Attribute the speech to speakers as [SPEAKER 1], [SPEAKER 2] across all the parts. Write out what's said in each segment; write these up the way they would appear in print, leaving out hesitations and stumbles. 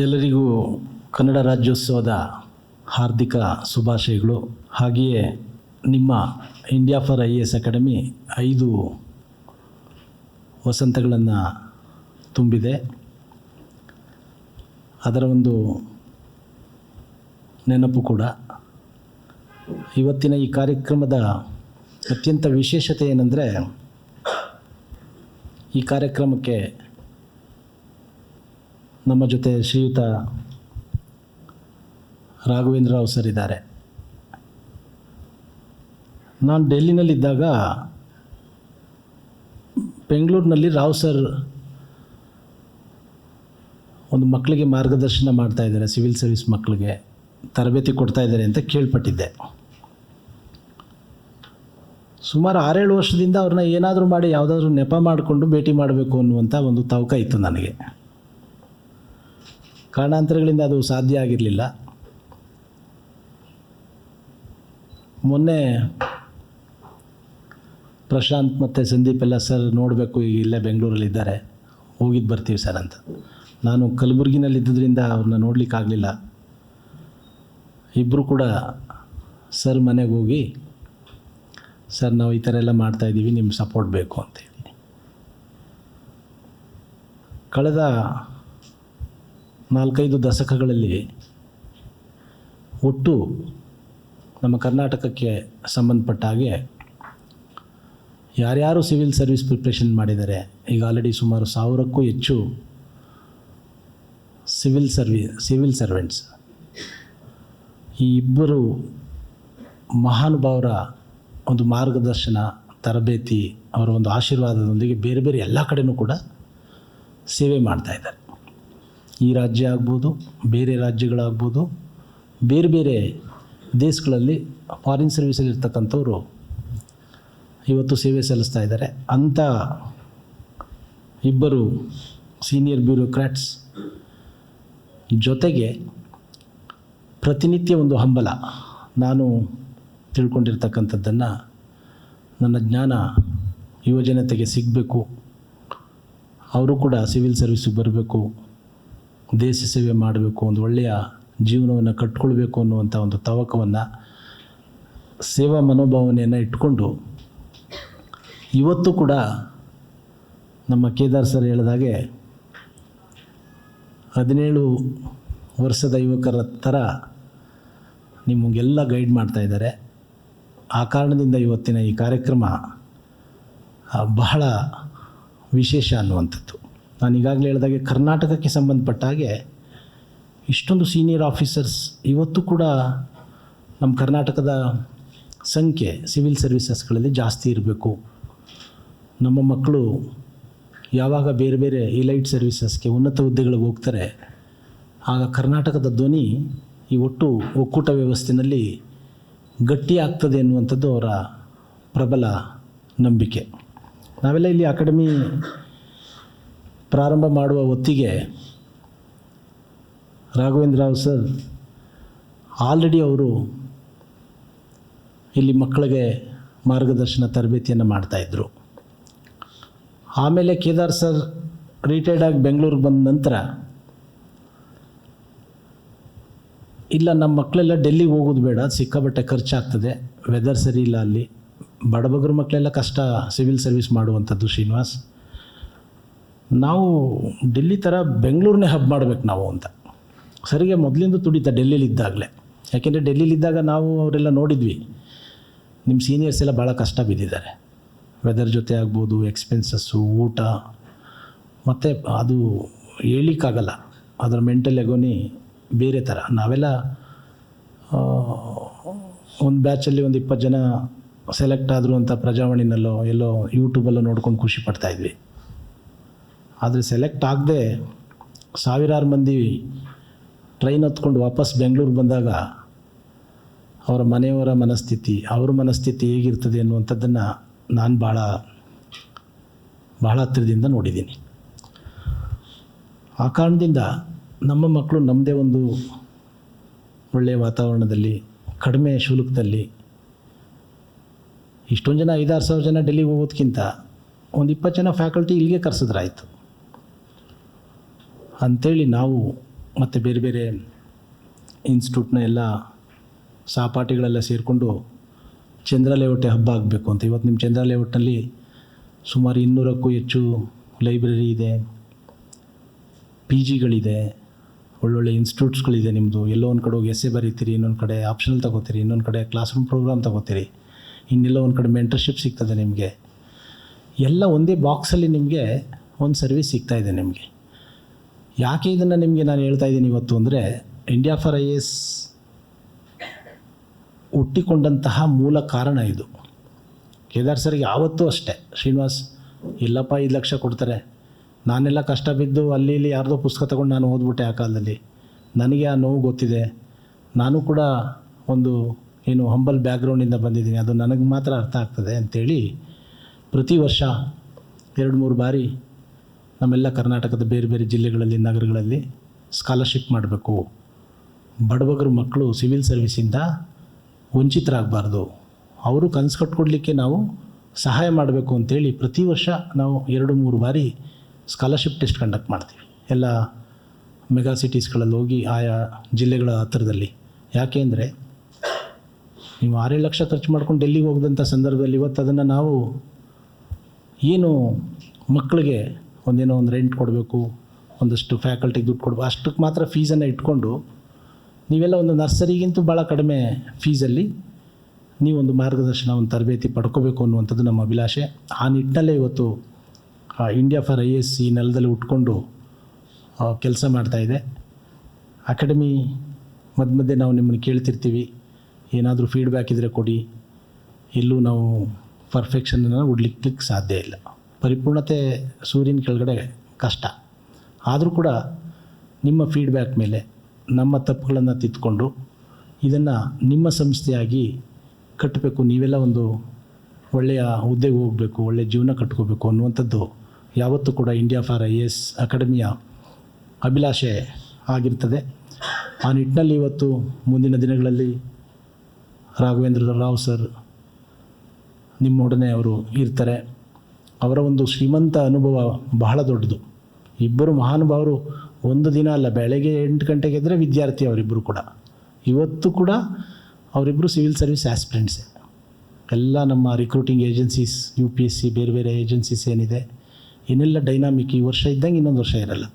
[SPEAKER 1] ಎಲ್ಲರಿಗೂ ಕನ್ನಡ ರಾಜ್ಯೋತ್ಸವದ ಹಾರ್ದಿಕ ಶುಭಾಶಯಗಳು. ಹಾಗೆಯೇ ನಿಮ್ಮ ಇಂಡಿಯಾ ಫಾರ್ IAS ಅಕಾಡೆಮಿ 5 ವಸಂತಗಳನ್ನು ತುಂಬಿದೆ. ಅದರ ಒಂದು ನೆನಪು ಕೂಡ. ಇವತ್ತಿನ ಈ ಕಾರ್ಯಕ್ರಮದ ಅತ್ಯಂತ ವಿಶೇಷತೆ ಏನಂದರೆ, ಈ ಕಾರ್ಯಕ್ರಮಕ್ಕೆ ನಮ್ಮ ಜೊತೆ ಶ್ರೀಯುತ ರಾಘವೇಂದ್ರ ರಾವ್ ಸರ್ ಇದ್ದಾರೆ. ನಾನು ಡೆಲ್ಲಿನಲ್ಲಿದ್ದಾಗ ಬೆಂಗಳೂರಿನಲ್ಲಿ ರಾವ್ ಸರ್ ಒಂದು ಮಕ್ಕಳಿಗೆ ಮಾರ್ಗದರ್ಶನ ಮಾಡ್ತಾಯಿದ್ದಾರೆ, ಸಿವಿಲ್ ಸರ್ವಿಸ್ ಮಕ್ಕಳಿಗೆ ತರಬೇತಿ ಕೊಡ್ತಾಯಿದ್ದಾರೆ ಅಂತ ಕೇಳ್ಪಟ್ಟಿದ್ದೆ. ಸುಮಾರು 6-7 ವರ್ಷದಿಂದ ಅವ್ರನ್ನ ಏನಾದರೂ ಮಾಡಿ ಯಾವುದಾದ್ರೂ ನೆಪ ಮಾಡಿಕೊಂಡು ಭೇಟಿ ಮಾಡಬೇಕು ಅನ್ನುವಂಥ ಒಂದು ತವಕ ಇತ್ತು ನನಗೆ. ಕಾರಣಾಂತರಗಳಿಂದ ಅದು ಸಾಧ್ಯ ಆಗಿರಲಿಲ್ಲ. ಮೊನ್ನೆ ಪ್ರಶಾಂತ್ ಮತ್ತು ಸಂದೀಪ್ ಎಲ್ಲ ಸರ್ ನೋಡಬೇಕು, ಈಗ ಇಲ್ಲೇ ಬೆಂಗಳೂರಲ್ಲಿದ್ದಾರೆ, ಹೋಗಿದ್ದು ಬರ್ತೀವಿ ಸರ್ ಅಂತ. ನಾನು ಕಲಬುರಗಿನಲ್ಲಿದ್ದರಿಂದ ಅವ್ರನ್ನ ನೋಡಲಿಕ್ಕಾಗಲಿಲ್ಲ. ಇಬ್ಬರು ಕೂಡ ಸರ್ ಮನೆಗೆ ಹೋಗಿ, ಸರ್ ನಾವು ಈ ಥರ ಎಲ್ಲ ಮಾಡ್ತಾಯಿದ್ದೀವಿ, ನಿಮ್ಮ ಸಪೋರ್ಟ್ ಬೇಕು ಅಂತೇಳಿ. ಕಳೆದ 4-5 ದಶಕಗಳಲ್ಲಿ ಒಟ್ಟು ನಮ್ಮ ಕರ್ನಾಟಕಕ್ಕೆ ಸಂಬಂಧಪಟ್ಟ ಹಾಗೆ ಯಾರ್ಯಾರು ಸಿವಿಲ್ ಸರ್ವಿಸ್ ಪ್ರಿಪ್ರೇಷನ್ ಮಾಡಿದ್ದಾರೆ, ಈಗ ಆಲ್ರೆಡಿ ಸುಮಾರು 1000ಕ್ಕೂ ಹೆಚ್ಚು ಸಿವಿಲ್ ಸರ್ವೆಂಟ್ಸ್, ಈ ಇಬ್ಬರು ಮಹಾನುಭಾವರ ಒಂದು ಮಾರ್ಗದರ್ಶನ, ತರಬೇತಿ, ಅವರ ಒಂದು ಆಶೀರ್ವಾದದೊಂದಿಗೆ ಬೇರೆ ಬೇರೆ ಎಲ್ಲ ಕಡೆಯೂ ಕೂಡ ಸೇವೆ ಮಾಡ್ತಾಯಿದ್ದಾರೆ. ಈ ರಾಜ್ಯ ಆಗ್ಬೋದು, ಬೇರೆ ರಾಜ್ಯಗಳಾಗ್ಬೋದು, ಬೇರೆ ಬೇರೆ ದೇಶಗಳಲ್ಲಿ ಫಾರಿನ್ ಸರ್ವಿಸಲ್ಲಿ ಇರ್ತಕ್ಕಂಥವ್ರು ಇವತ್ತು ಸೇವೆ ಸಲ್ಲಿಸ್ತಾ ಇದ್ದಾರೆ. ಅಂಥ ಇಬ್ಬರು ಸೀನಿಯರ್ ಬ್ಯೂರೋಕ್ರಾಟ್ಸ್ ಜೊತೆಗೆ ಪ್ರತಿನಿತ್ಯ ಒಂದು ಹಂಬಲ, ನಾನು ತಿಳ್ಕೊಂಡಿರ್ತಕ್ಕಂಥದ್ದನ್ನು ನನ್ನ ಜ್ಞಾನ ಯುವಜನತೆಗೆ ಸಿಗಬೇಕು, ಅವರು ಕೂಡ ಸಿವಿಲ್ ಸರ್ವಿಸಿಗೆ ಬರಬೇಕು, ದೇಶ ಸೇವೆ ಮಾಡಬೇಕು, ಒಂದು ಒಳ್ಳೆಯ ಜೀವನವನ್ನು ಕಟ್ಕೊಳ್ಬೇಕು ಅನ್ನುವಂಥ ಒಂದು ತವಕವನ್ನು, ಸೇವಾ ಮನೋಭಾವನೆಯನ್ನು ಇಟ್ಕೊಂಡು ಇವತ್ತು ಕೂಡ ನಮ್ಮ ಕೇದಾರ್ ಸರ್ ಹೇಳಿದಾಗೆ 17 ವರ್ಷದ ಯುವಕರ ಥರ ನಿಮಗೆಲ್ಲ ಗೈಡ್ ಮಾಡ್ತಾಯಿದ್ದಾರೆ. ಆ ಕಾರಣದಿಂದ ಇವತ್ತಿನ ಈ ಕಾರ್ಯಕ್ರಮ ಬಹಳ ವಿಶೇಷ ಅನ್ನುವಂಥದ್ದು. ನಾನು ಈಗಾಗಲೇ ಹೇಳಿದಾಗೆ ಕರ್ನಾಟಕಕ್ಕೆ ಸಂಬಂಧಪಟ್ಟ ಹಾಗೆ ಇಷ್ಟೊಂದು ಸೀನಿಯರ್ ಆಫೀಸರ್ಸ್ ಇವತ್ತು ಕೂಡ ನಮ್ಮ ಕರ್ನಾಟಕದ ಸಂಖ್ಯೆ ಸಿವಿಲ್ ಸರ್ವಿಸಸ್ಗಳಲ್ಲಿ ಜಾಸ್ತಿ ಇರಬೇಕು. ನಮ್ಮ ಮಕ್ಕಳು ಯಾವಾಗ ಬೇರೆ ಬೇರೆ ಎಲೈಟ್ ಸರ್ವಿಸಸ್ಗೆ, ಉನ್ನತ ಹುದ್ದೆಗಳಿಗೆ ಹೋಗ್ತಾರೆ, ಆಗ ಕರ್ನಾಟಕದ ಧ್ವನಿ ಈ ಒಟ್ಟು ಒಕ್ಕೂಟ ವ್ಯವಸ್ಥೆಯಲ್ಲಿ ಗಟ್ಟಿ ಆಗ್ತದೆ ಎನ್ನುವಂಥದ್ದು ಅವರ ಪ್ರಬಲ ನಂಬಿಕೆ. ನಾವೆಲ್ಲ ಇಲ್ಲಿ ಅಕಾಡೆಮಿ ಪ್ರಾರಂಭ ಮಾಡುವ ಹೊತ್ತಿಗೆ ರಾಘವೇಂದ್ರ ರಾವ್ ಸರ್ ಆಲ್ರೆಡಿ ಅವರು ಇಲ್ಲಿ ಮಕ್ಕಳಿಗೆ ಮಾರ್ಗದರ್ಶನ ತರಬೇತಿಯನ್ನು ಮಾಡ್ತಾಯಿದ್ರು. ಆಮೇಲೆ ಕೇದಾರ್ ಸರ್ ರಿಟೈರ್ಡ್ ಆಗಿ ಬೆಂಗಳೂರಿಗೆ ಬಂದ ನಂತರ, ಇಲ್ಲ ನಮ್ಮ ಮಕ್ಕಳೆಲ್ಲ ಡೆಲ್ಲಿಗೆ ಹೋಗೋದು ಬೇಡ, ಸಿಕ್ಕಾಬಟ್ಟೆ ಖರ್ಚಾಗ್ತದೆ, ವೆದರ್ ಸರಿ ಇಲ್ಲ ಅಲ್ಲಿ, ಬಡಬಗ್ರ ಮಕ್ಕಳೆಲ್ಲ ಕಷ್ಟ ಸಿವಿಲ್ ಸರ್ವಿಸ್ ಮಾಡುವಂಥದ್ದು, ಶ್ರೀನಿವಾಸ್ ನಾವು ಡೆಲ್ಲಿ ಥರ ಬೆಂಗಳೂರನ್ನೇ ಹಬ್ ಮಾಡಬೇಕು ನಾವು ಅಂತ ಸರಿಗೆ ಮೊದಲಿಂದ ತುಡಿತ ಡೆಲ್ಲಿಲಿದ್ದಾಗಲೇ. ಯಾಕೆಂದರೆ ಡೆಲ್ಲಿಲಿದ್ದಾಗ ನಾವು ಅವರೆಲ್ಲ ನೋಡಿದ್ವಿ, ನಿಮ್ಮ ಸೀನಿಯರ್ಸ್ ಎಲ್ಲ ಭಾಳ ಕಷ್ಟ ಬಿದ್ದಿದ್ದಾರೆ, ವೆದರ್ ಜೊತೆ ಆಗ್ಬೋದು, ಎಕ್ಸ್ಪೆನ್ಸಸ್ಸು, ಊಟ, ಮತ್ತು ಅದು ಹೇಳಲಿಕ್ಕಾಗಲ್ಲ, ಅದರ ಮೆಂಟಲ್ ಎಗೋನಿ ಬೇರೆ ಥರ. ನಾವೆಲ್ಲ ಒಂದು ಬ್ಯಾಚಲ್ಲಿ ಒಂದು 20 ಜನ ಸೆಲೆಕ್ಟ್ ಆದರು ಅಂತ ಪ್ರಜಾವಾಣಿನಲ್ಲೋ ಎಲ್ಲೋ ಯೂಟ್ಯೂಬಲ್ಲೋ ನೋಡ್ಕೊಂಡು ಖುಷಿ ಪಡ್ತಾಯಿದ್ವಿ. ಆದರೆ ಸೆಲೆಕ್ಟ್ ಆಗದೆ ಸಾವಿರಾರು ಮಂದಿ ಟ್ರೈನ್ ಹತ್ಕೊಂಡು ವಾಪಸ್ ಬೆಂಗಳೂರು ಬಂದಾಗ ಅವರ ಮನೆಯವರ ಮನಸ್ಥಿತಿ, ಅವ್ರ ಮನಸ್ಥಿತಿ ಹೇಗಿರ್ತದೆ ಅನ್ನುವಂಥದ್ದನ್ನು ನಾನು ಭಾಳ ಹತ್ತಿರದಿಂದ ನೋಡಿದ್ದೀನಿ. ಆ ಕಾರಣದಿಂದ ನಮ್ಮ ಮಕ್ಕಳು ನಮ್ಮದೇ ಒಂದು ಒಳ್ಳೆಯ ವಾತಾವರಣದಲ್ಲಿ, ಕಡಿಮೆ ಶುಲ್ಕದಲ್ಲಿ, ಇಷ್ಟೊಂದು ಜನ 5-6 ಸಾವಿರ ಜನ ಡೆಲ್ಲಿಗೆ ಹೋಗೋದಕ್ಕಿಂತ ಒಂದು 20 ಜನ ಫ್ಯಾಕಲ್ಟಿ ಇಲ್ಲಿಗೆ ಕರೆಸಿದ್ರಾಯ್ತು ಅಂಥೇಳಿ ನಾವು ಮತ್ತು ಬೇರೆ ಬೇರೆ ಇನ್ಸ್ಟಿಟ್ಯೂಟ್ನ ಎಲ್ಲ ಸಹಪಾಠಿಗಳೆಲ್ಲ ಸೇರಿಕೊಂಡು ಚಂದ್ರ ಲೇಔಟೇ ಹಬ್ಬ ಆಗಬೇಕು ಅಂತ. ಇವತ್ತು ನಿಮ್ಮ ಚಂದ್ರ ಲೇಔಟ್ನಲ್ಲಿ ಸುಮಾರು 200ಕ್ಕೂ ಹೆಚ್ಚು ಲೈಬ್ರರಿ ಇದೆ, ಪಿ ಜಿಗಳಿದೆ, ಒಳ್ಳೊಳ್ಳೆ ಇನ್ಸ್ಟಿಟ್ಯೂಟ್ಸ್ಗಳಿದೆ ನಿಮ್ಮದು. ಎಲ್ಲೋ ಒಂದು ಕಡೆ ಹೋಗಿ ಎಸ್ಸೆ ಬರೀತೀರಿ, ಇನ್ನೊಂದು ಕಡೆ ಆಪ್ಷನಲ್ ತೊಗೋತೀರಿ, ಇನ್ನೊಂದು ಕಡೆ ಕ್ಲಾಸ್ ರೂಮ್ ಪ್ರೋಗ್ರಾಮ್ ತೊಗೋತೀರಿ, ಇನ್ನೆಲ್ಲ ಒಂದು ಕಡೆ ಮೆಂಟರ್ಶಿಪ್ ಸಿಗ್ತದೆ ನಿಮಗೆ. ಎಲ್ಲ ಒಂದೇ ಬಾಕ್ಸಲ್ಲಿ ನಿಮಗೆ ಒಂದು ಸರ್ವಿಸ್ ಸಿಗ್ತಾಯಿದೆ ನಿಮಗೆ. ಯಾಕೆ ಇದನ್ನು ನಿಮಗೆ ನಾನು ಹೇಳ್ತಾ ಇದ್ದೀನಿ ಇವತ್ತು ಅಂದರೆ, ಇಂಡಿಯಾ ಫಾರ್ IAS ಹುಟ್ಟಿಕೊಂಡಂತಹ ಮೂಲ ಕಾರಣ ಇದು. ಕೇದಾರ್ ಸರ್ಗೆ ಯಾವತ್ತೂ ಅಷ್ಟೇ, ಶ್ರೀನಿವಾಸ್ ಇಲ್ಲಪ್ಪ 5 ಲಕ್ಷ ಕೊಡ್ತಾರೆ, ನಾನೆಲ್ಲ ಕಷ್ಟ ಬಿದ್ದು ಅಲ್ಲಿ ಇಲ್ಲಿ ಯಾರ್ದೋ ಪುಸ್ತಕ ತೊಗೊಂಡು ನಾನು ಓದ್ಬಿಟ್ಟೆ ಆ ಕಾಲದಲ್ಲಿ, ನನಗೆ ಆ ನೋವು ಗೊತ್ತಿದೆ, ನಾನು ಕೂಡ ಒಂದು ಏನು ಹಂಬಲ್ ಬ್ಯಾಕ್ಗ್ರೌಂಡಿಂದ ಬಂದಿದ್ದೀನಿ, ಅದು ನನಗೆ ಮಾತ್ರ ಅರ್ಥ ಆಗ್ತದೆ ಅಂಥೇಳಿ ಪ್ರತಿ ವರ್ಷ 2-3 ಬಾರಿ ನಮ್ಮೆಲ್ಲ ಕರ್ನಾಟಕದ ಬೇರೆ ಬೇರೆ ಜಿಲ್ಲೆಗಳಲ್ಲಿ, ನಗರಗಳಲ್ಲಿ ಸ್ಕಾಲರ್ಶಿಪ್ ಮಾಡಬೇಕು. ಬಡಬಗರ ಮಕ್ಕಳು ಸಿವಿಲ್ ಸರ್ವಿಸಿಂದ ವಂಚಿತರಾಗಬಾರ್ದು, ಅವರು ಕನಸು ಕಟ್ಕೊಡ್ಲಿಕ್ಕೆ ನಾವು ಸಹಾಯ ಮಾಡಬೇಕು ಅಂತೇಳಿ ಪ್ರತಿ ವರ್ಷ ನಾವು 2-3 ಬಾರಿ ಸ್ಕಾಲರ್ಶಿಪ್ ಟೆಸ್ಟ್ ಕಂಡಕ್ಟ್ ಮಾಡ್ತೀವಿ ಎಲ್ಲ ಮೆಗಾ ಸಿಟೀಸ್ಗಳಲ್ಲಿ ಹೋಗಿ ಆಯಾ ಜಿಲ್ಲೆಗಳ ಹತ್ತಿರದಲ್ಲಿ. ಯಾಕೆ ಅಂದರೆ ನೀವು 6-7 ಲಕ್ಷ ಖರ್ಚು ಮಾಡ್ಕೊಂಡು ಡೆಲ್ಲಿಗೆ ಹೋಗಿದಂಥ ಸಂದರ್ಭದಲ್ಲಿ ಇವತ್ತು ಅದನ್ನು ನಾವು ಏನು ಮಕ್ಕಳಿಗೆ ಒಂದೇನೋ ಒಂದು ರೆಂಟ್ ಕೊಡಬೇಕು, ಒಂದಷ್ಟು ಫ್ಯಾಕಲ್ಟಿಗೆ ದುಡ್ಡು ಕೊಡಬೇಕು, ಅಷ್ಟಕ್ಕೆ ಮಾತ್ರ ಫೀಸನ್ನು ಇಟ್ಕೊಂಡು ನೀವೆಲ್ಲ ಒಂದು ನರ್ಸರಿಗಿಂತೂ ಭಾಳ ಕಡಿಮೆ ಫೀಸಲ್ಲಿ ನೀವೊಂದು ಮಾರ್ಗದರ್ಶನ, ಒಂದು ತರಬೇತಿ ಪಡ್ಕೋಬೇಕು ಅನ್ನುವಂಥದ್ದು ನಮ್ಮ ಅಭಿಲಾಷೆ. ಆ ನಿಟ್ಟಿನಲ್ಲೇ ಇವತ್ತು ಇಂಡಿಯಾ ಫಾರ್ IAS ಈ ನೆಲದಲ್ಲಿ ಉಟ್ಕೊಂಡು ಕೆಲಸ ಮಾಡ್ತಾಯಿದೆ. ಅಕಾಡೆಮಿ ಮಧ್ಯೆ ನಾವು ನಿಮ್ಮನ್ನು ಕೇಳ್ತಿರ್ತೀವಿ, ಏನಾದರೂ ಫೀಡ್ಬ್ಯಾಕ್ ಇದ್ದರೆ ಕೊಡಿ. ಎಲ್ಲೂ ನಾವು ಪರ್ಫೆಕ್ಷನನ್ನು ಹುಡ್ಲಿಕ್ಕೆ ಸಾಧ್ಯ ಇಲ್ಲ, ಪರಿಪೂರ್ಣತೆ ಸೂರ್ಯನ ಕೆಳಗಡೆ ಕಷ್ಟ. ಆದರೂ ಕೂಡ ನಿಮ್ಮ ಫೀಡ್ಬ್ಯಾಕ್ ಮೇಲೆ ನಮ್ಮ ತಪ್ಪುಗಳನ್ನು ತಿದ್ದುಕೊಂಡು ಇದನ್ನು ನಿಮ್ಮ ಸಂಸ್ಥೆಯಾಗಿ ಕಟ್ಟಬೇಕು, ನೀವೆಲ್ಲ ಒಂದು ಒಳ್ಳೆಯ ಹುದ್ದೆಗೆ ಹೋಗಬೇಕು, ಒಳ್ಳೆಯ ಜೀವನ ಕಟ್ಕೋಬೇಕು ಅನ್ನುವಂಥದ್ದು ಯಾವತ್ತೂ ಕೂಡ ಇಂಡಿಯಾ ಫಾರ್ IAS ಅಕಾಡೆಮಿಯ ಅಭಿಲಾಷೆ ಆಗಿರ್ತದೆ. ಆ ನಿಟ್ಟಿನಲ್ಲಿ ಇವತ್ತು ಮುಂದಿನ ದಿನಗಳಲ್ಲಿ ರಾಘವೇಂದ್ರ ರಾವ್ ಸರ್ ನಿಮ್ಮೊಡನೆ ಅವರು ಇರ್ತಾರೆ. ಅವರ ಒಂದು ಶ್ರೀಮಂತ ಅನುಭವ ಬಹಳ ದೊಡ್ಡದು. ಇಬ್ಬರು ಮಹಾನುಭಾವರು ಒಂದು ದಿನ ಅಲ್ಲ, ಬೆಳಗ್ಗೆ 8 ಗಂಟೆಗೆ ಎದ್ದರೆ ವಿದ್ಯಾರ್ಥಿ ಅವರಿಬ್ಬರು ಕೂಡ. ಇವತ್ತು ಕೂಡ ಅವರಿಬ್ಬರು ಸಿವಿಲ್ ಸರ್ವಿಸ್ ಆಸ್ಪಿರೆಂಟ್ಸೇ. ಎಲ್ಲ ನಮ್ಮ ರಿಕ್ರೂಟಿಂಗ್ ಏಜೆನ್ಸೀಸ್, UPSC ಬೇರೆ ಬೇರೆ ಏಜೆನ್ಸೀಸ್ ಏನಿದೆ, ಏನೆಲ್ಲ ಡೈನಾಮಿಕ್, ಈ ವರ್ಷ ಇದ್ದಂಗೆ ಇನ್ನೊಂದು ವರ್ಷ ಇರಲ್ಲ,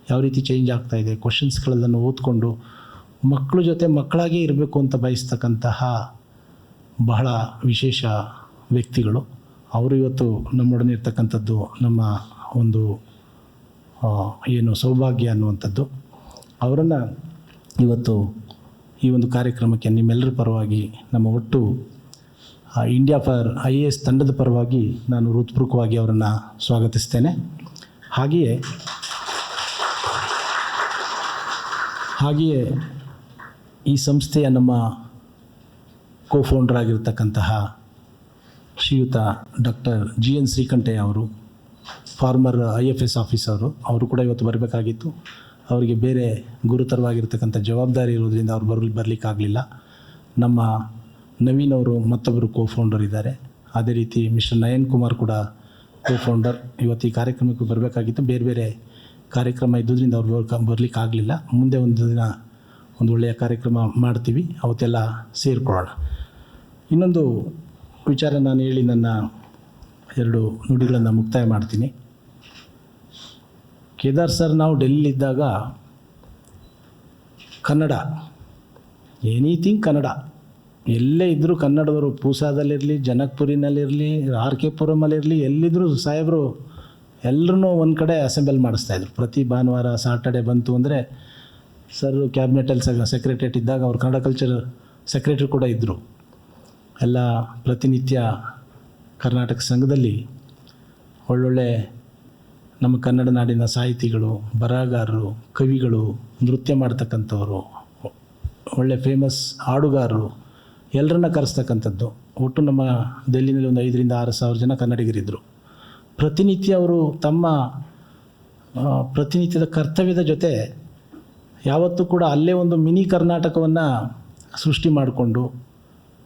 [SPEAKER 1] ಯಾವ ರೀತಿ ಚೇಂಜ್ ಆಗ್ತಾಯಿದೆ, ಕ್ವಶನ್ಸ್ಗಳೆಲ್ಲನ್ನು ಓದ್ಕೊಂಡು ಮಕ್ಕಳ ಜೊತೆ ಮಕ್ಕಳಾಗೇ ಇರಬೇಕು ಅಂತ ಬಯಸ್ತಕ್ಕಂತಹ ಬಹಳ ವಿಶೇಷ ವ್ಯಕ್ತಿಗಳು ಅವರು ಇವತ್ತು ನಮ್ಮೊಡನೆ ಇರ್ತಕ್ಕಂಥದ್ದು ನಮ್ಮ ಒಂದು ಏನು ಸೌಭಾಗ್ಯ ಅನ್ನುವಂಥದ್ದು. ಅವರನ್ನು ಇವತ್ತು ಈ ಒಂದು ಕಾರ್ಯಕ್ರಮಕ್ಕೆ ನಿಮ್ಮೆಲ್ಲರ ಪರವಾಗಿ, ನಮ್ಮ ಒಟ್ಟು ಇಂಡಿಯಾ ಫಾರ್ IAS ತಂಡದ ಪರವಾಗಿ ನಾನು ಹೃತ್ಪೂರ್ವಕವಾಗಿ ಅವರನ್ನು ಸ್ವಾಗತಿಸ್ತೇನೆ. ಹಾಗೆಯೇ ಈ ಸಂಸ್ಥೆಯ ನಮ್ಮ ಕೋಫೌಂಡರ್ ಆಗಿರ್ತಕ್ಕಂತಹ ಶ್ರೀಯುತ ಡಾಕ್ಟರ್ GN ಶ್ರೀಕಂಠಯ್ಯ ಅವರು, ಫಾರ್ಮರ್ IFS ಆಫೀಸರು, ಅವರು ಕೂಡ ಇವತ್ತು ಬರಬೇಕಾಗಿತ್ತು. ಅವರಿಗೆ ಬೇರೆ ಗುರುತರವಾಗಿರ್ತಕ್ಕಂಥ ಜವಾಬ್ದಾರಿ ಇರೋದರಿಂದ ಅವರು ಬರಲಿಕ್ಕಾಗಲಿಲ್ಲ. ನಮ್ಮ ನವೀನ್ ಅವರು ಮತ್ತೊಬ್ಬರು ಕೋಫೌಂಡರ್ ಇದ್ದಾರೆ. ಅದೇ ರೀತಿ ಮಿಸ್ಟರ್ ನಯನ್ ಕುಮಾರ್ ಕೂಡ ಕೋಫೌಂಡರ್. ಇವತ್ತು ಈ ಕಾರ್ಯಕ್ರಮಕ್ಕೆ ಬರಬೇಕಾಗಿತ್ತು, ಬೇರೆ ಬೇರೆ ಕಾರ್ಯಕ್ರಮ ಇದ್ದುದರಿಂದ ಅವ್ರು ಬರಲಿಕ್ಕಾಗಲಿಲ್ಲ. ಮುಂದೆ ಒಂದು ದಿನ ಒಂದು ಒಳ್ಳೆಯ ಕಾರ್ಯಕ್ರಮ ಮಾಡ್ತೀವಿ, ಅವತ್ತೆಲ್ಲ ಸೇರಿಕೊಳ್ಳೋಣ. ಇನ್ನೊಂದು ವಿಚಾರ ನಾನು ಹೇಳಿ ನನ್ನ 2 ನುಡಿಗಳನ್ನು ಮುಕ್ತಾಯ ಮಾಡ್ತೀನಿ. ಕೇದಾರ್ ಸರ್ ನಾವು ಡೆಲ್ಲಿಲಿದ್ದಾಗ ಕನ್ನಡ, ಎನಿಥಿಂಗ್ ಕನ್ನಡ, ಎಲ್ಲೇ ಇದ್ದರೂ ಕನ್ನಡದವರು, ಪೂಸಾದಲ್ಲಿರಲಿ, ಜನಕ್ಪುರಿನಲ್ಲಿರಲಿ, RK ಪುರಮಲ್ಲಿರಲಿ, ಎಲ್ಲಿದ್ದರೂ ಸಾಹೇಬರು ಎಲ್ಲರೂ ಒಂದು ಕಡೆ ಅಸೆಂಬಲ್ ಮಾಡಿಸ್ತಾಯಿದ್ರು. ಪ್ರತಿ ಭಾನುವಾರ ಸಾಟರ್ಡೆ ಬಂತು ಅಂದರೆ ಸರ್ ಕ್ಯಾಬಿನೆಟಲ್ಲಿ ಸೆಕ್ರೆಟ್ರೇಟ್ ಇದ್ದಾಗ ಅವ್ರು ಕನ್ನಡ ಕಲ್ಚರ್ ಸೆಕ್ರೆಟ್ರಿ ಕೂಡ ಇದ್ದರು. ಎಲ್ಲ ಪ್ರತಿನಿತ್ಯ ಕರ್ನಾಟಕ ಸಂಘದಲ್ಲಿ ಒಳ್ಳೊಳ್ಳೆ ನಮ್ಮ ಕನ್ನಡ ನಾಡಿನ ಸಾಹಿತಿಗಳು, ಬರಹಗಾರರು, ಕವಿಗಳು, ನೃತ್ಯ ಮಾಡ್ತಕ್ಕಂಥವ್ರು, ಒಳ್ಳೆ ಫೇಮಸ್ ಹಾಡುಗಾರರು ಎಲ್ಲರನ್ನ ಕರೆಸ್ತಕ್ಕಂಥದ್ದು. ಒಟ್ಟು ನಮ್ಮ ಡೆಲ್ಲಿನಲ್ಲಿ ಒಂದು 5,000-6 ಸಾವಿರ ಜನ ಕನ್ನಡಿಗರಿದ್ದರು. ಪ್ರತಿನಿತ್ಯ ಅವರು ತಮ್ಮ ಪ್ರತಿನಿತ್ಯದ ಕರ್ತವ್ಯದ ಜೊತೆ ಯಾವತ್ತೂ ಕೂಡ ಅಲ್ಲೇ ಒಂದು ಮಿನಿ ಕರ್ನಾಟಕವನ್ನು ಸೃಷ್ಟಿ ಮಾಡಿಕೊಂಡು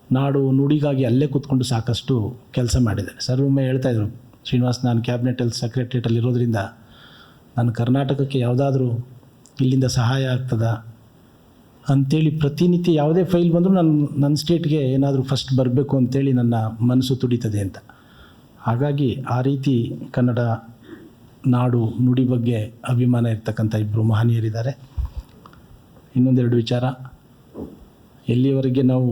[SPEAKER 1] ನಾಡು ನುಡಿಗಾಗಿ ಅಲ್ಲೇ ಕೂತ್ಕೊಂಡು ಸಾಕಷ್ಟು ಕೆಲಸ ಮಾಡಿದ್ದಾರೆ. ಸರ್ ಒಮ್ಮೆ ಹೇಳ್ತಾಯಿದ್ರು, ಶ್ರೀನಿವಾಸ್, ನಾನು ಕ್ಯಾಬಿನೆಟಲ್ಲಿ ಸೆಕ್ರೆಟ್ರೇಟಲ್ಲಿ ಇರೋದ್ರಿಂದ ನಾನು ಕರ್ನಾಟಕಕ್ಕೆ ಯಾವುದಾದ್ರೂ ಇಲ್ಲಿಂದ ಸಹಾಯ ಆಗ್ತದ ಅಂಥೇಳಿ ಪ್ರತಿನಿತ್ಯ ಯಾವುದೇ ಫೈಲ್ ಬಂದರೂ ನನ್ನ ಸ್ಟೇಟ್ಗೆ ಏನಾದರೂ ಫಸ್ಟ್ ಬರಬೇಕು ಅಂತೇಳಿ ನನ್ನ ಮನಸ್ಸು ತುಡಿತದೆ ಅಂತ. ಹಾಗಾಗಿ ಆ ರೀತಿ ಕನ್ನಡ ನಾಡು ನುಡಿ ಬಗ್ಗೆ ಅಭಿಮಾನ ಇರ್ತಕ್ಕಂಥ ಇಬ್ಬರು ಮಹನೀಯರಿದ್ದಾರೆ. ಇನ್ನೊಂದೆರಡು ವಿಚಾರ, ಎಲ್ಲಿಯವರೆಗೆ ನಾವು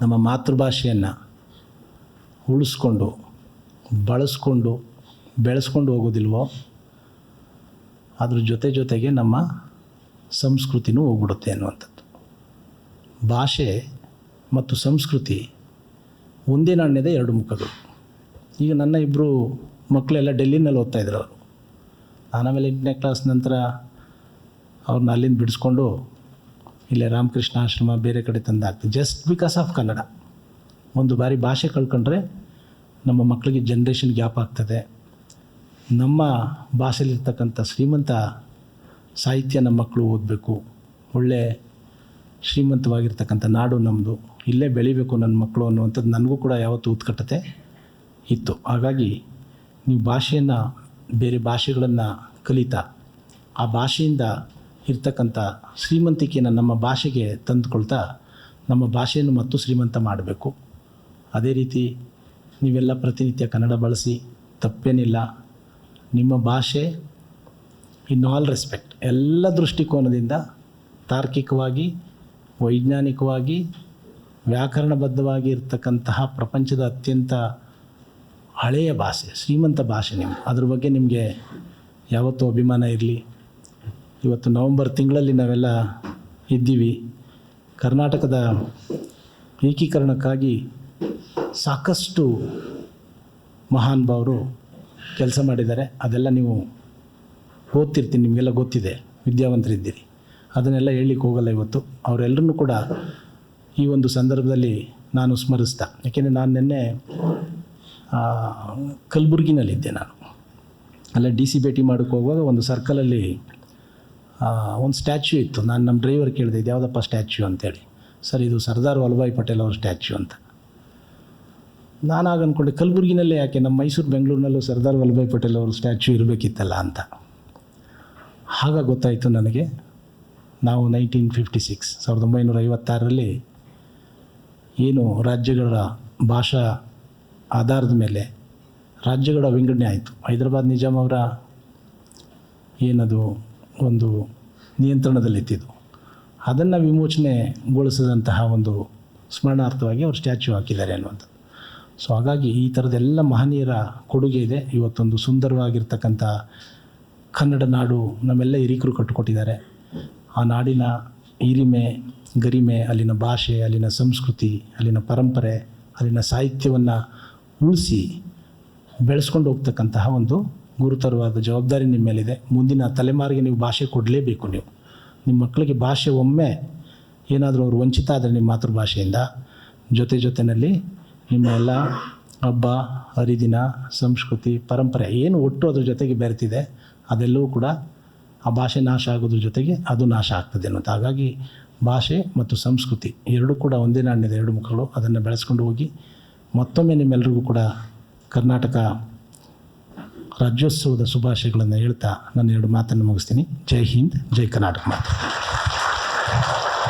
[SPEAKER 1] ನಮ್ಮ ಮಾತೃಭಾಷೆಯನ್ನು ಉಳಿಸ್ಕೊಂಡು ಬಳಸ್ಕೊಂಡು ಬೆಳೆಸ್ಕೊಂಡು ಹೋಗೋದಿಲ್ವೋ ಅದ್ರ ಜೊತೆಗೆ ನಮ್ಮ ಸಂಸ್ಕೃತಿನೂ ಹೋಗ್ಬಿಡುತ್ತೆ ಅನ್ನುವಂಥದ್ದು. ಭಾಷೆ ಮತ್ತು ಸಂಸ್ಕೃತಿ ಒಂದೇ ನಾಣ್ಯದ ಎರಡು ಮುಖಗಳು. ಈಗ ನನ್ನ ಇಬ್ಬರು ಮಕ್ಕಳೆಲ್ಲ ಡೆಲ್ಲಿನಲ್ಲಿ ಓದ್ತಾಯಿದ್ರು. ಅವರು ಆಮೇಲೆ 8ನೇ ಕ್ಲಾಸ್ ನಂತರ ಅವ್ರನ್ನ ಅಲ್ಲಿಂದ ಬಿಡಿಸ್ಕೊಂಡು ಇಲ್ಲೇ ರಾಮಕೃಷ್ಣ ಆಶ್ರಮ ಬೇರೆ ಕಡೆ ತಂದಾಗ್ತದೆ, ಜಸ್ಟ್ ಬಿಕಾಸ್ ಆಫ್ ಕನ್ನಡ. ಒಂದು ಬಾರಿ ಭಾಷೆ ಕಳ್ಕೊಂಡ್ರೆ ನಮ್ಮ ಮಕ್ಕಳಿಗೆ ಜನ್ರೇಷನ್ ಗ್ಯಾಪ್ ಆಗ್ತದೆ. ನಮ್ಮ ಭಾಷೆಯಲ್ಲಿರ್ತಕ್ಕಂಥ ಶ್ರೀಮಂತ ಸಾಹಿತ್ಯ ನಮ್ಮ ಮಕ್ಕಳು ಓದಬೇಕು, ಒಳ್ಳೆ ಶ್ರೀಮಂತವಾಗಿರ್ತಕ್ಕಂಥ ನಾಡು ನಮ್ಮದು, ಇಲ್ಲೇ ಬೆಳಿಬೇಕು ನನ್ನ ಮಕ್ಕಳು ಅನ್ನುವಂಥದ್ದು ನನಗೂ ಕೂಡ ಯಾವತ್ತೂ ಉತ್ಕಟತೆ ಇತ್ತು. ಹಾಗಾಗಿ ನೀವು ಭಾಷೆಯನ್ನು, ಬೇರೆ ಭಾಷೆಗಳನ್ನು ಕಲಿತಾ ಆ ಭಾಷೆಯಿಂದ ಇರ್ತಕ್ಕಂಥ ಶ್ರೀಮಂತಿಕೆಯನ್ನು ನಮ್ಮ ಭಾಷೆಗೆ ತಂದುಕೊಳ್ತಾ ನಮ್ಮ ಭಾಷೆಯನ್ನು ಮತ್ತು ಶ್ರೀಮಂತ ಮಾಡಬೇಕು. ಅದೇ ರೀತಿ ನೀವೆಲ್ಲ ಪ್ರತಿನಿತ್ಯ ಕನ್ನಡ ಬಳಸಿ, ತಪ್ಪೇನಿಲ್ಲ. ನಿಮ್ಮ ಭಾಷೆ ಇನ್ ಆಲ್ ರೆಸ್ಪೆಕ್ಟ್, ಎಲ್ಲ ದೃಷ್ಟಿಕೋನದಿಂದ ತಾರ್ಕಿಕವಾಗಿ, ವೈಜ್ಞಾನಿಕವಾಗಿ, ವ್ಯಾಕರಣಬದ್ಧವಾಗಿ ಇರ್ತಕ್ಕಂತಹ ಪ್ರಪಂಚದ ಅತ್ಯಂತ ಹಳೆಯ ಭಾಷೆ, ಶ್ರೀಮಂತ ಭಾಷೆ ನಿಮ್ಮ. ಅದ್ರ ಬಗ್ಗೆ ನಿಮಗೆ ಯಾವತ್ತೂ ಅಭಿಮಾನ ಇರಲಿ. ಇವತ್ತು ನವಂಬರ್ ತಿಂಗಳಲ್ಲಿ ನಾವೆಲ್ಲ ಇದ್ದೀವಿ. ಕರ್ನಾಟಕದ ಏಕೀಕರಣಕ್ಕಾಗಿ ಸಾಕಷ್ಟು ಮಹಾನ್ ಭಾವರು ಕೆಲಸ ಮಾಡಿದ್ದಾರೆ. ಅದೆಲ್ಲ ನೀವು ಓದ್ತಿರ್ತೀನಿ, ನಿಮಗೆಲ್ಲ ಗೊತ್ತಿದೆ, ವಿದ್ಯಾವಂತರಿದ್ದೀರಿ. ಅದನ್ನೆಲ್ಲ ಹೇಳಲಿಕ್ಕೆ ಹೋಗಲ್ಲ ಇವತ್ತು. ಅವರೆಲ್ಲರನ್ನೂ ಕೂಡ ಈ ಒಂದು ಸಂದರ್ಭದಲ್ಲಿ ನಾನು ಸ್ಮರಿಸ್ತಾ, ಯಾಕೆಂದರೆ ನಾನು ನಿನ್ನೆ ಕಲಬುರ್ಗಿನಲ್ಲಿದ್ದೆ. ನಾನು ಅಲ್ಲೇ DC ಭೇಟಿ ಮಾಡೋಕ್ಕೆ ಹೋಗುವಾಗ ಒಂದು ಸರ್ಕಲಲ್ಲಿ ಒಂದು ಸ್ಟ್ಯಾಚ್ಯೂ ಇತ್ತು. ನಾನು ನಮ್ಮ ಡ್ರೈವರ್ ಕೇಳಿದೆ, ಇದು ಯಾವುದಪ್ಪ ಸ್ಟ್ಯಾಚ್ಯೂ ಅಂತೇಳಿ. ಸರ್, ಇದು ಸರ್ದಾರ್ ವಲ್ಲಭಾಯ್ ಪಟೇಲ್ ಅವ್ರ ಸ್ಟ್ಯಾಚ್ಯೂ ಅಂತ. ನಾನಾಗ ಅಂದ್ಕೊಂಡೆ, ಕಲಬುರ್ಗಿನಲ್ಲೇ ಯಾಕೆ, ನಮ್ಮ ಮೈಸೂರು ಬೆಂಗಳೂರಿನಲ್ಲೂ ಸರ್ದಾರ್ ವಲ್ಲಭಾಯ್ ಪಟೇಲ್ ಅವ್ರ ಸ್ಟ್ಯಾಚ್ಯೂ ಇರಬೇಕಿತ್ತಲ್ಲ ಅಂತ. ಆಗ ಗೊತ್ತಾಯಿತು ನನಗೆ, ನಾವು 1956 1956ರಲ್ಲಿ ಏನು ರಾಜ್ಯಗಳ ಭಾಷಾ ಆಧಾರದ ಮೇಲೆ ರಾಜ್ಯಗಳ ವಿಂಗಡಣೆ ಆಯಿತು. ಹೈದರಾಬಾದ್ ನಿಜಾಮ್ ಅವರ ಏನದು ಒಂದು ನಿಯಂತ್ರಣದಲ್ಲಿತ್ತಿದ್ದು, ಅದನ್ನು ವಿಮೋಚನೆಗೊಳಿಸಿದಂತಹ ಒಂದು ಸ್ಮರಣಾರ್ಥವಾಗಿ ಅವರು ಸ್ಟ್ಯಾಚ್ಯೂ ಹಾಕಿದ್ದಾರೆ ಅನ್ನುವಂಥದ್ದು. ಸೊ ಹಾಗಾಗಿ ಈ ಥರದ್ದೆಲ್ಲ ಮಹನೀಯರ ಕೊಡುಗೆ ಇದೆ. ಇವತ್ತೊಂದು ಸುಂದರವಾಗಿರ್ತಕ್ಕಂಥ ಕನ್ನಡ ನಾಡು ನಮ್ಮೆಲ್ಲ ಹಿರಿಕರು ಕಟ್ಟಿಕೊಟ್ಟಿದ್ದಾರೆ. ಆ ನಾಡಿನ ಹಿರಿಮೆ, ಗರಿಮೆ, ಅಲ್ಲಿನ ಭಾಷೆ, ಅಲ್ಲಿನ ಸಂಸ್ಕೃತಿ, ಅಲ್ಲಿನ ಪರಂಪರೆ, ಅಲ್ಲಿನ ಸಾಹಿತ್ಯವನ್ನು ಉಳಿಸಿ ಬೆಳೆಸ್ಕೊಂಡು ಹೋಗ್ತಕ್ಕಂತಹ ಒಂದು ಗುರುತರವಾದ ಜವಾಬ್ದಾರಿ ನಿಮ್ಮ ಮೇಲಿದೆ. ಮುಂದಿನ ತಲೆಮಾರಿಗೆ ನೀವು ಭಾಷೆ ಕೊಡಲೇಬೇಕು. ನಿಮ್ಮ ಮಕ್ಕಳಿಗೆ ಭಾಷೆ ಒಮ್ಮೆ ಏನಾದರೂ ಅವರು ವಂಚಿತ ಆದರೆ ನಿಮ್ಮ ಮಾತೃಭಾಷೆಯಿಂದ, ಜೊತೆಯಲ್ಲಿ ನಿಮ್ಮ ಎಲ್ಲ ಹಬ್ಬ ಹರಿದಿನ, ಸಂಸ್ಕೃತಿ, ಪರಂಪರೆ ಏನು ಒಟ್ಟು ಅದ್ರ ಜೊತೆಗೆ ಬೆರೆತಿದೆ, ಅದೆಲ್ಲವೂ ಕೂಡ ಆ ಭಾಷೆ ನಾಶ ಆಗೋದ್ರ ಜೊತೆಗೆ ಅದು ನಾಶ ಆಗ್ತದೆ ಅನ್ನೋದು. ಹಾಗಾಗಿ ಭಾಷೆ ಮತ್ತು ಸಂಸ್ಕೃತಿ ಎರಡೂ ಕೂಡ ಒಂದೇ ನಾಣ್ಯದ ಎರಡು ಮುಖಗಳು. ಅದನ್ನು ಬೆಳೆಸ್ಕೊಂಡು ಹೋಗಿ. ಮತ್ತೊಮ್ಮೆ ನಿಮ್ಮೆಲ್ಲರಿಗೂ ಕೂಡ ಕರ್ನಾಟಕ ರಾಜ್ಯೋತ್ಸವದ ಶುಭಾಶಯಗಳನ್ನು ಹೇಳ್ತಾ ನನ್ನ ಎರಡು ಮಾತನ್ನು ಮುಗಿಸ್ತೀನಿ. ಜೈ ಹಿಂದ್, ಜೈ ಕರ್ನಾಟಕ ಮಾತು.